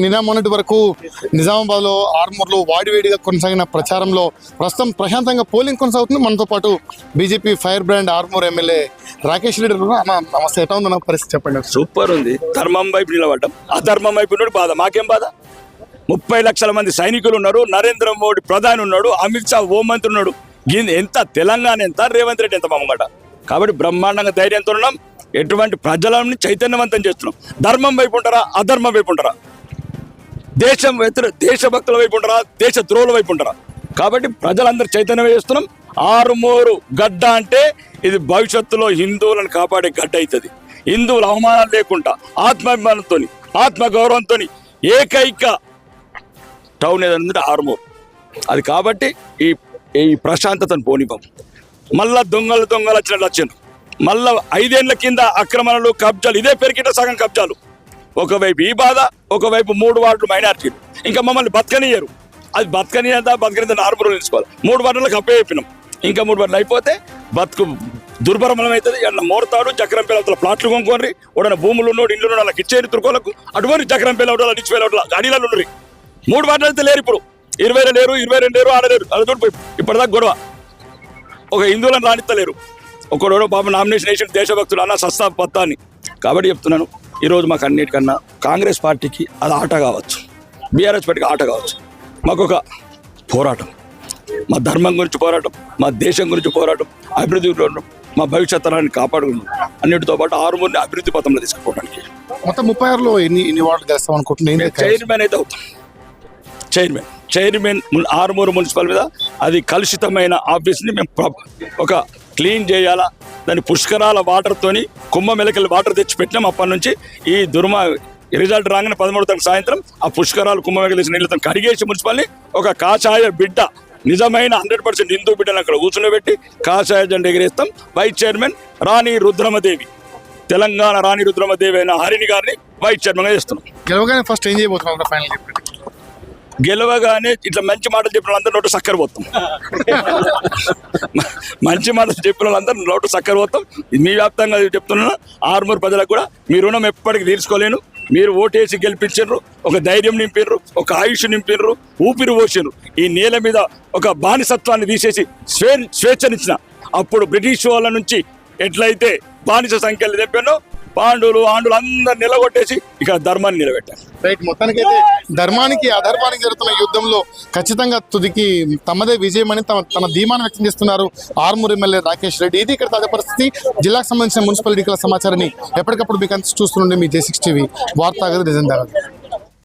నిన్న మొన్నటి వరకు నిజామాబాద్లో ఆర్మూర్లో వాడివేడిగా కొనసాగిన ప్రచారంలో ప్రస్తుతం ప్రశాంతంగా పోలింగ్ కొనసాగుతుంది. మనతో పాటు BJP fire brand Armoor MLA Rakesh Reddy అన్న, నమస్తే. ఎట్లా ఉందన్న పరిస్థితి చెప్పండి. సూపర్ ఉంది. ధర్మం వైపు నిలబడ్డం, అధర్మం వైపు ఉన్నాడు. బాధ మాకేం బాధ? 30 లక్షల మంది సైనికులు ఉన్నారు, నరేంద్ర మోడీ ప్రధాని ఉన్నాడు, అమిత్ షా హోంమంత్రి ఉన్నాడు. ఎంత తెలంగాణ ఎంత, రేవంత్ రెడ్డి ఎంత మమ్మగట. కాబట్టి బ్రహ్మాండంగా ధైర్యంతో ఉన్నాం. ఎటువంటి ప్రజలని చైతన్యవంతం చేస్తున్నాం. ధర్మం వైపు ఉంటారా, అధర్మం వైపు ఉంటారా, దేశభక్తుల వైపు ఉంటారా, దేశ ద్రోహుల వైపు ఉంటారా? కాబట్టి ప్రజలందరూ చైతన్యం చేస్తున్నాం. ఆరుమూరు గడ్డ అంటే ఇది భవిష్యత్తులో హిందువులను కాపాడే గడ్డ అవుతుంది. హిందువుల అవమానాలు లేకుండా ఆత్మాభిమానంతో, ఆత్మగౌరవంతో ఏకైక టౌన్ ఏదంటే ఆరుమూరు. అది కాబట్టి ఈ ప్రశాంతతను పోనివ్వం. మళ్ళా దొంగలు వచ్చినట్లు వచ్చాను. మళ్ళా 5 ఏళ్ల కింద అక్రమణలు, కబ్జాలు, ఇదే పెరిగిన సగం కబ్జాలు. ఒకవైపు ఈ బాధ, ఒకవైపు 3 వార్డులు మైనార్టీలు. ఇంకా మమ్మల్ని బతకనియరు. అది బతకనిదా ఆరుమూరు నిలుచుకోవాలి. 3 వార్డులకు అప్పే చెప్పినాం. ఇంకా 3 వార్డులు అయిపోతే బతుకు దుర్భరమలం అవుతుంది. అన్న మోడతాడు చక్రం పిల్లల ప్లాట్లు కొనుక్కోండి, ఉడన భూములు ఉన్నోడు, ఇండ్లు ఉన్న వాళ్ళకి ఇచ్చేది తురుకోలకు. అటువంటి చక్రం పిల్లలు నిచ్చిపోయిన అడిలలో ఉన్నరి 3 వార్డులు అయితే లేరు. ఇప్పుడు 20 లేరు, 22 లేరు, ఆడలేరు. అది చూడిపోయి ఇప్పటిదాకా గొడవ. ఒక హిందువులను రాణిస్తలేరు. ఒకడోడో పాప నామినేషన్ వేసిన దేశభక్తులు అన్న సస్తా పత్తా అని. కాబట్టి చెప్తున్నాను, ఈరోజు మాకు అన్నిటికన్నా కాంగ్రెస్ పార్టీకి అది ఆట కావచ్చు, బీఆర్ఎస్ పార్టీకి ఆట కావచ్చు. మాకు ఒక పోరాటం, మా ధర్మం గురించి పోరాటం, మా దేశం గురించి పోరాటం, అభివృద్ధి పోరాటం, మా భవిష్యత్ తరాన్ని కాపాడుకుంటాం. అన్నిటితో పాటు ఆరుమూరిని అభివృద్ధి పథంలో తీసుకుపోవడానికి. మొత్తం 36లో ఎన్ని వార్డులు గెలుస్తాం అనుకుంటున్నాను. చైర్మన్ అయితే అవుతాం. చైర్మన్ ఆరుమూరు మున్సిపల్ మీద అది కలుషితమైన ఆఫీస్ని మేము ఒక క్లీన్ చేయాలా. దాని పుష్కరాల వాటర్తోని కుంభమెలకల వాటర్ తెచ్చి పెట్టినాం. అప్పటి నుంచి ఈ రిజల్ట్ రాగానే 13వ తారీఖు సాయంత్రం ఆ పుష్కరాలు కుంభమెలకలు తెచ్చిన నీళ్ళతో కడిగేసి మున్సిపల్ని ఒక కాషాయ బిడ్డ, నిజమైన 100% హిందూ బిడ్డను అక్కడ కూర్చుని కాషాయ జెండా ఎగిరేస్తాం. వైస్ చైర్మన్ రాణి రుద్రమదేవి, తెలంగాణ రాణి రుద్రమదేవి అయిన హరిణి గారిని వైస్ చైర్మన్గా చేస్తున్నాం. గెలవగానే ఫస్ట్ ఏం చేయబోతున్నాం? ఫైనల్ గెలవగానే ఇట్లా మంచి మాటలు చెప్పిన వాళ్ళందరూ నోటు చక్కెర పోతాం. మంచి మాటలు చెప్పిన వాళ్ళందరూ నోటు చక్కెర పోతాం. మీ వ్యాప్తంగా చెప్తున్నా, ఆరుమూరు ప్రజలకు కూడా మీ రుణం ఎప్పటికీ తీర్చుకోలేను. మీరు ఓటేసి గెలిపించారు, ఒక ధైర్యం నింపిర్రు, ఒక ఆయుష్ నింపిర్రు, ఊపిరి పోసిర్రు. ఈ నేల మీద ఒక బానిసత్వాన్ని తీసేసి స్వేచ్ఛనిచ్చిన అప్పుడు బ్రిటిష్ వాళ్ళ నుంచి ఎట్లయితే బానిస సంఖ్యలు తెప్పానో పాండులు ఆండులు అందరు నిలగొట్టేసి ఇక్కడ ధర్మాన్ని నిలబెట్టారు. రైట్. మొత్తానికైతే ధర్మానికి అధర్మానికి జరుగుతున్న యుద్ధంలో ఖచ్చితంగా తుదికి తమదే విజయం అని తన ధీమాను వ్యక్తం చేస్తున్నారు ఆర్మూర్ ఎమ్మెల్యే రాకేష్ రెడ్డి. ఇది ఇక్కడ తాజా పరిస్థితి. జిల్లాకు సంబంధించిన మున్సిపల్ ఎన్నికల సమాచారాన్ని ఎప్పటికప్పుడు మీకు అంత చూస్తుండే మీ J6 TV వార్తాగది నిజం.